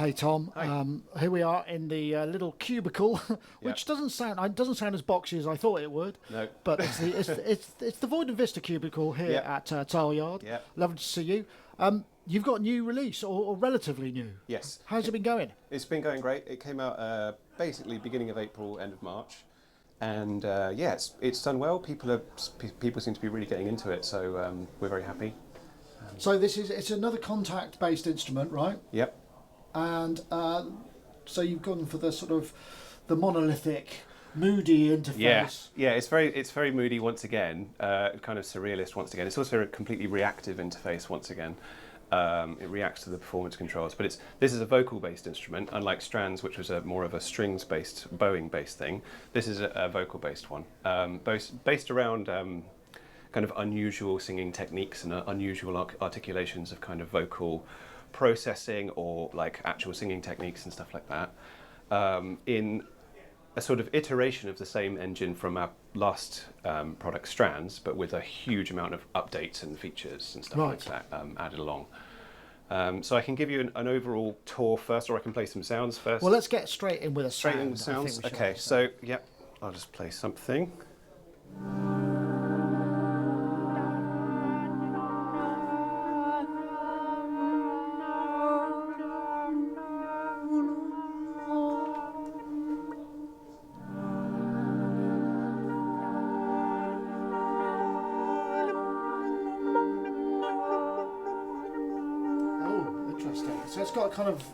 Hey Tom, here we are in the little cubicle, which doesn't sound as boxy as I thought it would. No, but it's the Void and Vista cubicle here at Tile Yard. Yeah. Lovely to see you. You've got a new release, or relatively new. Yes. How's it been going? It's been going great. It came out basically beginning of April, end of March, and it's done well. People seem to be really getting into it, so we're very happy. So it's another contact-based instrument, right? Yep. And so you've gone for the sort of the monolithic, moody interface. Yeah. It's very moody once again, kind of surrealist once again. It's also a completely reactive interface once again. It reacts to the performance controls, but this is a vocal-based instrument, unlike Strands, which was more of a strings-based, bowing-based thing. This is a vocal-based one, based around kind of unusual singing techniques and unusual articulations of kind of vocal processing or like actual singing techniques and stuff like that, in a sort of iteration of the same engine from our last product, Strands, but with a huge amount of updates and features and stuff like that added along. So I can give you an overall tour first, or I can play some sounds first. Well, let's get straight in with a straight sound. in with sounds. Okay, so yep, I'll just play something. So it's got kind of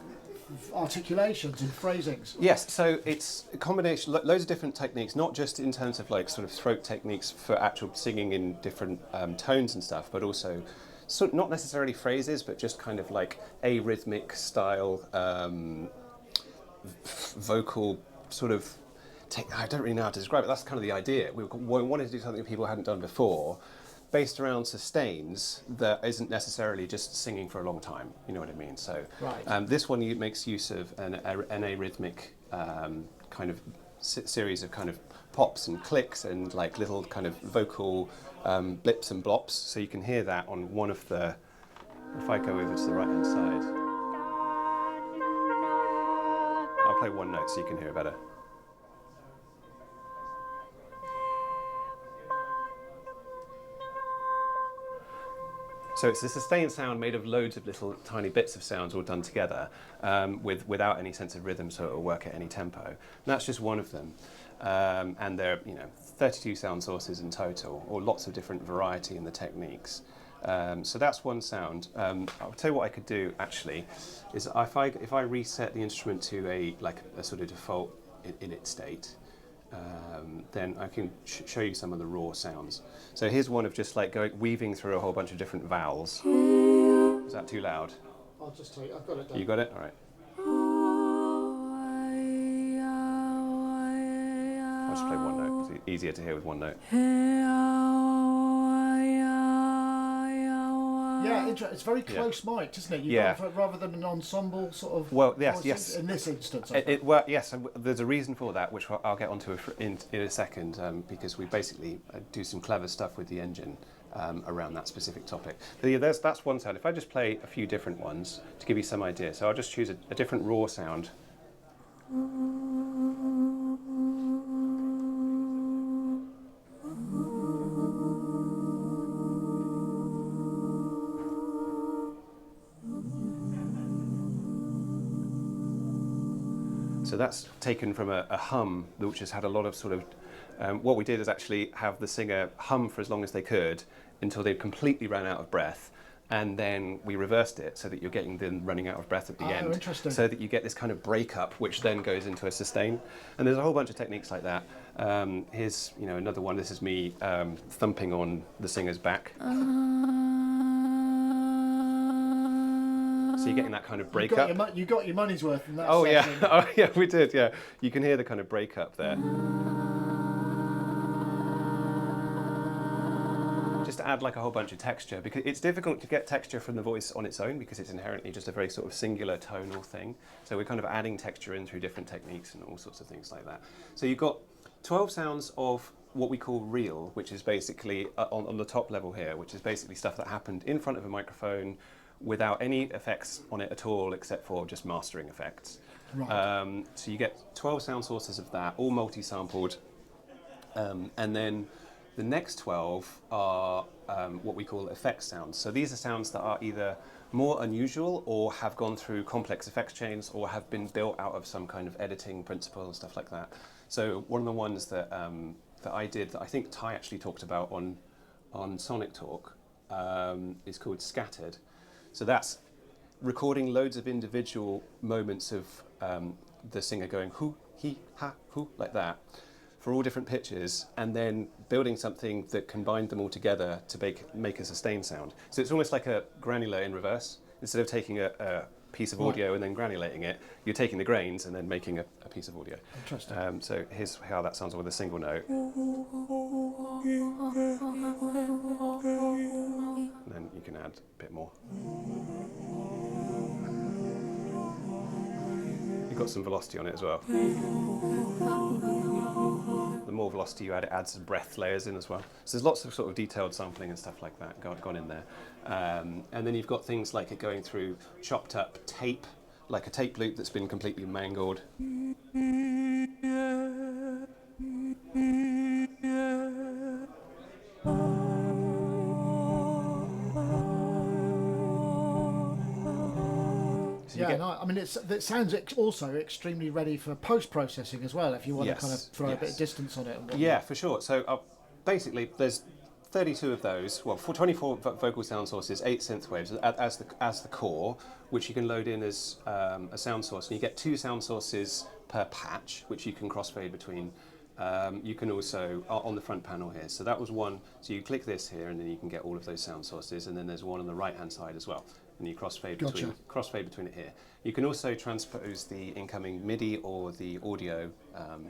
articulations and phrasings. Yes, so it's a combination, loads of different techniques, not just in terms of like sort of throat techniques for actual singing in different tones and stuff, but also not necessarily phrases, but just kind of like a rhythmic style vocal sort of. I don't really know how to describe it. That's kind of the idea. We wanted to do something people hadn't done before, based around sustains that isn't necessarily just singing for a long time, you know what I mean? So this one makes use of an arrhythmic kind of series of kind of pops and clicks and like little kind of vocal blips and blops. So you can hear that on one of the, if I go over to the right hand side, I'll play one note so you can hear it better. So it's a sustained sound made of loads of little tiny bits of sounds all done together without any sense of rhythm, so it'll work at any tempo. And that's just one of them. And there are 32 sound sources in total, or lots of different variety in the techniques. So that's one sound. I'll tell you what I could do actually, is if I reset the instrument to a sort of default init state, then I can show you some of the raw sounds. So here's one of just like weaving through a whole bunch of different vowels. Is that too loud? I'll just tell you, I've got it done. You got it? All right. I'll just play one note. It's easier to hear with one note. Yeah, it's very close mic'd, isn't it? Rather than an ensemble sort of. Well, yes. In this instance. Yes. There's a reason for that, which I'll get onto in a second, because we basically do some clever stuff with the engine around that specific topic. But yeah, that's one sound. If I just play a few different ones to give you some idea, so I'll just choose a different raw sound. So that's taken from a hum, which has had a lot of sort of, what we did is actually have the singer hum for as long as they could until they completely ran out of breath. And then we reversed it so that you're getting them running out of breath at the end. Interesting. So that you get this kind of breakup, which then goes into a sustain. And there's a whole bunch of techniques like that. Here's another one. This is me thumping on the singer's back. So you're getting that kind of breakup. You got your money's worth in that section. Yeah. Oh yeah, we did, yeah. You can hear the kind of breakup there. Just to add like a whole bunch of texture, because it's difficult to get texture from the voice on its own because it's inherently just a very sort of singular tonal thing. So we're kind of adding texture in through different techniques and all sorts of things like that. So you've got 12 sounds of what we call real, which is basically on the top level here, which is basically stuff that happened in front of a microphone without any effects on it at all, except for just mastering effects. Right. So you get 12 sound sources of that, all multi-sampled, and then the next 12 are what we call effects sounds. So these are sounds that are either more unusual or have gone through complex effects chains or have been built out of some kind of editing principle and stuff like that. So one of the ones that that I did, that I think Ty actually talked about on Sonic Talk, is called Scattered. So that's recording loads of individual moments of the singer going hoo, he, ha, hoo, like that, for all different pitches, and then building something that combined them all together to make a sustained sound. So it's almost like a granular in reverse. Instead of taking a piece of audio and then granulating it, you're taking the grains and then making a piece of audio. Interesting. So here's how that sounds with a single note. And then you can add a bit more. You've got some velocity on it as well. The more velocity you add, it adds some breath layers in as well. So there's lots of sort of detailed sampling and stuff like that gone in there. And then you've got things like it going through chopped up tape, like a tape loop that's been completely mangled. So yeah, no, I mean, it sounds also extremely ready for post-processing as well, if you want to kind of throw a bit of distance on it. And whatnot. Yeah, for sure. So basically, there's 32 of those, well, for 24 vocal sound sources, 8 synth waves as the core, which you can load in as a sound source. And you get 2 sound sources per patch, which you can crossfade between. You can also, on the front panel here, so that was one, so you click this here and then you can get all of those sound sources, and then there's one on the right-hand side as well. And you crossfade between it here. You can also transpose the incoming MIDI or the audio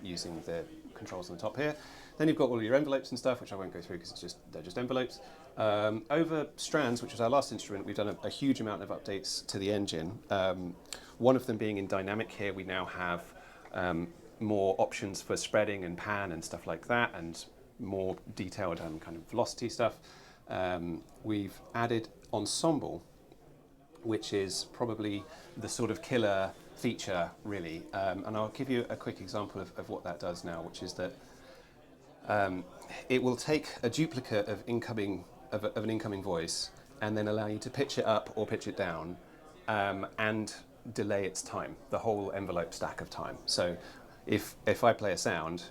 using the controls on the top here. Then you've got all your envelopes and stuff, which I won't go through because they're just envelopes. Over Strands, which was our last instrument, we've done a huge amount of updates to the engine. One of them being in dynamic here, we now have more options for spreading and pan and stuff like that, and more detailed kind of velocity stuff. We've added Ensemble, which is probably the sort of killer feature, really. And I'll give you a quick example of what that does now, which is that it will take a duplicate of an incoming voice and then allow you to pitch it up or pitch it down and delay its time, the whole envelope stack of time. So if I play a sound,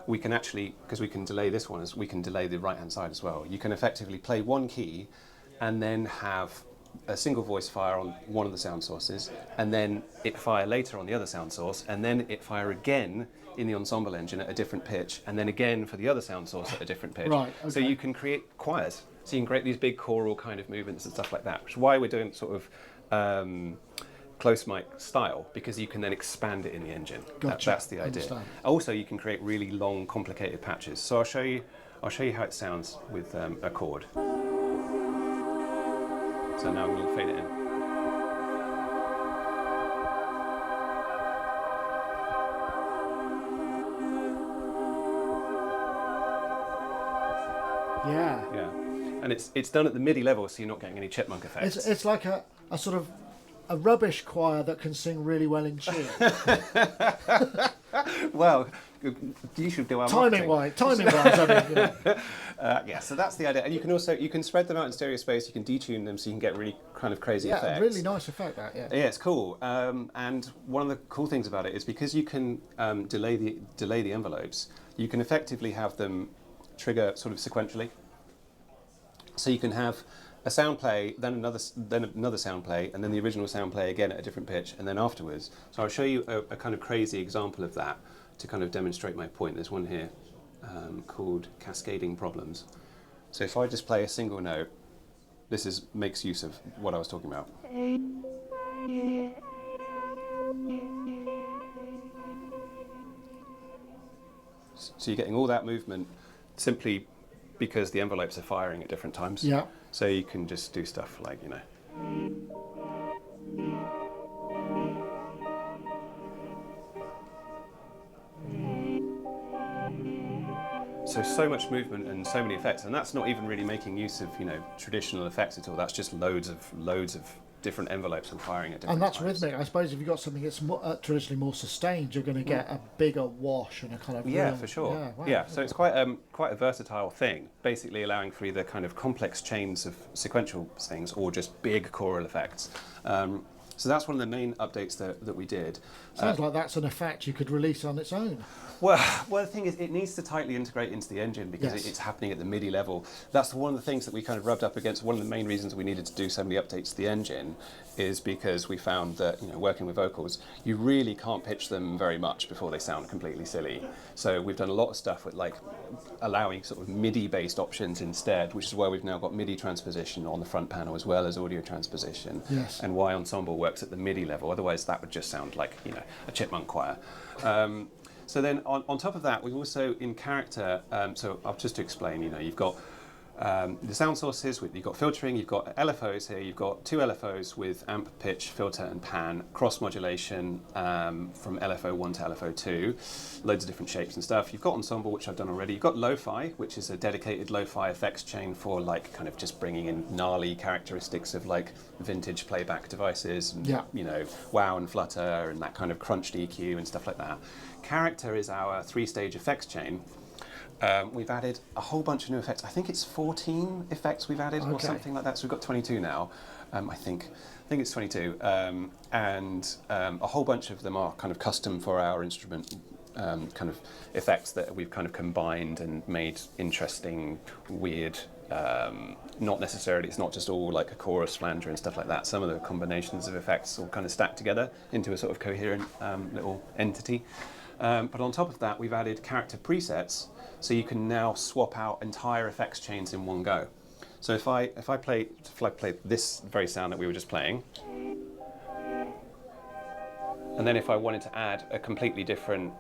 we can actually, because we can delay this one, we can delay the right-hand side as well. You can effectively play one key and then have a single voice fire on one of the sound sources, and then it fire later on the other sound source, and then it fire again in the Ensemble engine at a different pitch, and then again for the other sound source at a different pitch. Right, okay. So you can create choirs. So you can create these big choral kind of movements and stuff like that, which is why we're doing sort of close mic style, because you can then expand it in the engine. Gotcha. That's the idea. Understand. Also, you can create really long, complicated patches. So I'll show you how it sounds with a chord. So now we'll fade it in. Yeah. Yeah. And it's done at the MIDI level, so you're not getting any chipmunk effects. It's like a sort of a rubbish choir that can sing really well in tune. Well, you should do our timing wise, I mean, yeah, so that's the idea. And you can spread them out in stereo space, you can detune them so you can get really kind of crazy effects. Yeah, really nice effect that, yeah. Yeah, it's cool. And one of the cool things about it is because you can delay the envelopes, you can effectively have them trigger sort of sequentially. So you can have a sound play, then another sound play, and then the original sound play again at a different pitch, and then afterwards. So I'll show you a kind of crazy example of that to kind of demonstrate my point. There's one here called Cascading Problems. So if I just play a single note, this makes use of what I was talking about. So you're getting all that movement simply because the envelopes are firing at different times. Yeah. So you can just do stuff like, you know. so much movement and so many effects, and that's not even really making use of traditional effects at all. That's just loads of different envelopes and firing at different And that's times. rhythmic. I suppose if you've got something that's traditionally more sustained, you're going to get a bigger wash and a kind of Yeah, for sure. Yeah, wow. Yeah, so it's quite a versatile thing, basically allowing for either kind of complex chains of sequential things or just big choral effects. So that's one of the main updates that we did. Sounds like that's an effect you could release on its own. Well, the thing is, it needs to tightly integrate into the engine because Yes. it's happening at the MIDI level. That's one of the things that we kind of rubbed up against. One of the main reasons we needed to do so many updates to the engine is because we found that, working with vocals, you really can't pitch them very much before they sound completely silly. So we've done a lot of stuff with like allowing sort of MIDI-based options instead, which is why we've now got MIDI transposition on the front panel as well as audio transposition. Yes. And why Ensemble works at the MIDI level. Otherwise, that would just sound like a chipmunk choir. So then on top of that, we've also in character, so I'll just to explain, you've got the sound sources, you've got filtering, you've got LFOs here, you've got two LFOs with amp, pitch, filter and pan, cross modulation from LFO 1 to LFO 2, loads of different shapes and stuff. You've got Ensemble, which I've done already. You've got Lo-Fi, which is a dedicated Lo-Fi effects chain for like kind of just bringing in gnarly characteristics of like vintage playback devices, and, wow and flutter and that kind of crunched EQ and stuff like that. Character is our 3-stage effects chain. We've added a whole bunch of new effects. I think it's 14 effects we've added or something like that. So we've got 22 now. I think it's 22, and a whole bunch of them are kind of custom for our instrument, kind of effects that we've kind of combined and made interesting, weird. Not necessarily. It's not just all like a chorus flanger and stuff like that. Some of the combinations of effects all kind of stacked together into a sort of coherent little entity. But on top of that, we've added character presets, so you can now swap out entire effects chains in one go. So if I play this very sound that we were just playing, and then if I wanted to add a completely different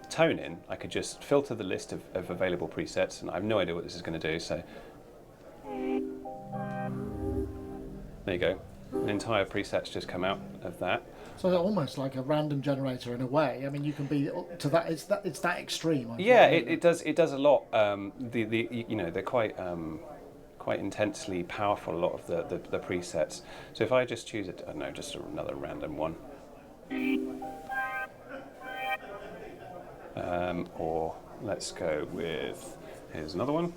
tone in, I could just filter the list of available presets, and I have no idea what this is going to do. So there you go. An entire preset's just come out of that. So they're almost like a random generator in a way. I mean, you can be to that. It's that extreme. Yeah, it does a lot. They're quite intensely powerful. A lot of the presets. So if I just choose it, I don't know, just another random one, or let's go with here's another one.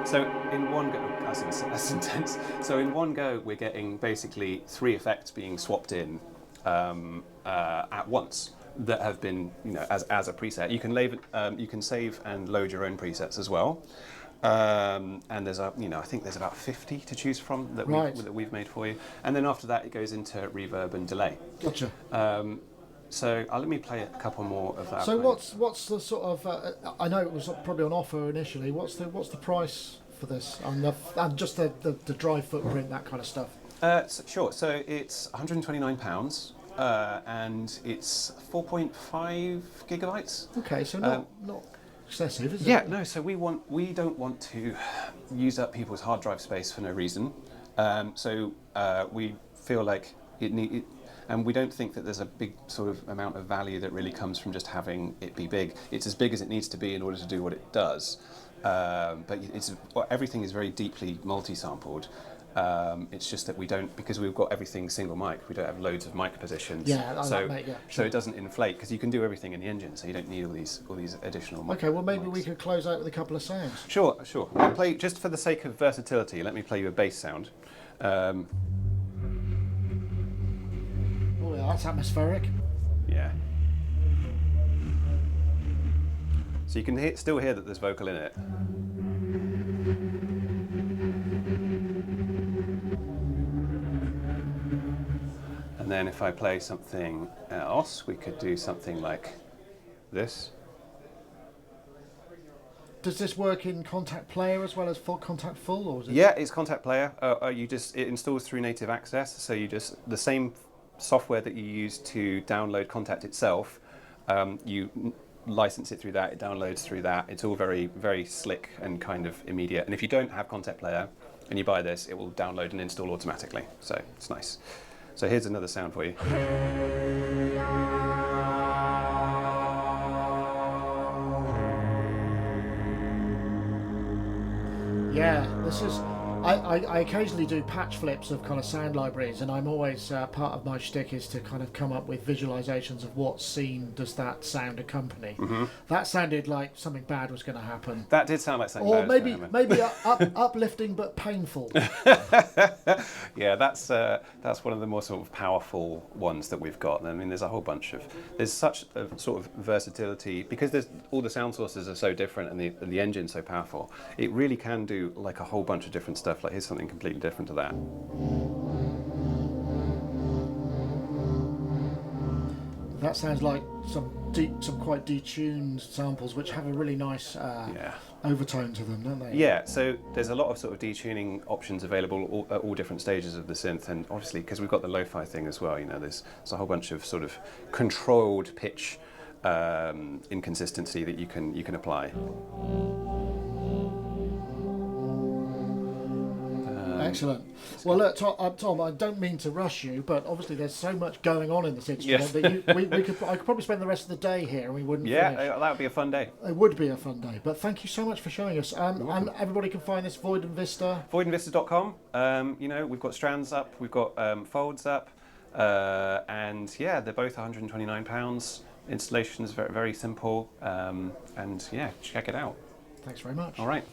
So in one go, that's intense. So in one go, we're getting basically 3 effects being swapped in at once that have been, as a preset. You can save and load your own presets as well. And there's I think there's about 50 to choose from that we've made for you. And then after that, it goes into reverb and delay. Gotcha. So let me play a couple more of that. So what's the sort of? I know it was probably on offer initially. What's the price for this? And just the dry footprint, that kind of stuff. Sure. So it's £129, and it's 4.5 gigabytes. Okay, so not excessive, is it? Yeah. No. So we don't want to use up people's hard drive space for no reason. So we feel like and we don't think that there's a big sort of amount of value that really comes from just having it be big. It's as big as it needs to be in order to do what it does. But everything is very deeply multi-sampled. It's just that we don't, because we've got everything single mic, we don't have loads of mic positions. Yeah, so sure. it doesn't inflate, because you can do everything in the engine, so you don't need all these additional mics. Okay, well maybe we could close out with a couple of sounds. Sure. I'll play, just for the sake of versatility, let me play you a bass sound. Oh yeah, that's atmospheric. Yeah. So you can still hear that there's vocal in it. And then if I play something else, we could do something like this. Does this work in Contact Player as well as Contact Full, or is it? Yeah, it's Contact Player. It installs through native access, so the same software that you use to download Contact itself, you license it through that, it downloads through that. It's all very, very slick and kind of immediate. And if you don't have Contact Player and you buy this, it will download and install automatically. So it's nice. So here's another sound for you. This is. I occasionally do patch flips of kind of sound libraries, and I'm always part of my shtick is to kind of come up with visualizations of what scene does that sound accompany. That sounded like something bad was going to happen. That did sound like something Or bad maybe was going to happen. uplifting but painful. Yeah, that's one of the more sort of powerful ones that we've got. I mean, there's a whole bunch of. There's such a sort of versatility because there's all the sound sources are so different and the engine's so powerful. It really can do like a whole bunch of different stuff. Like here's something completely different to that. That sounds like some quite detuned samples, which have a really nice overtone to them, don't they? Yeah. So there's a lot of sort of detuning options available at all different stages of the synth, and obviously because we've got the lo-fi thing as well. You know, there's a whole bunch of sort of controlled pitch inconsistency that you can apply. Excellent. Well, look, Tom, I don't mean to rush you, but obviously there's so much going on in this instrument that I could probably spend the rest of the day here and we wouldn't finish. That would be a fun day. It would be a fun day, but thank you so much for showing us. And everybody can find this Void and Vista. Voidandvista.com. You know, we've got Strands up, we've got Folds up, and yeah, they're both £129. Installation is very, very simple, and yeah, check it out. Thanks very much. All right.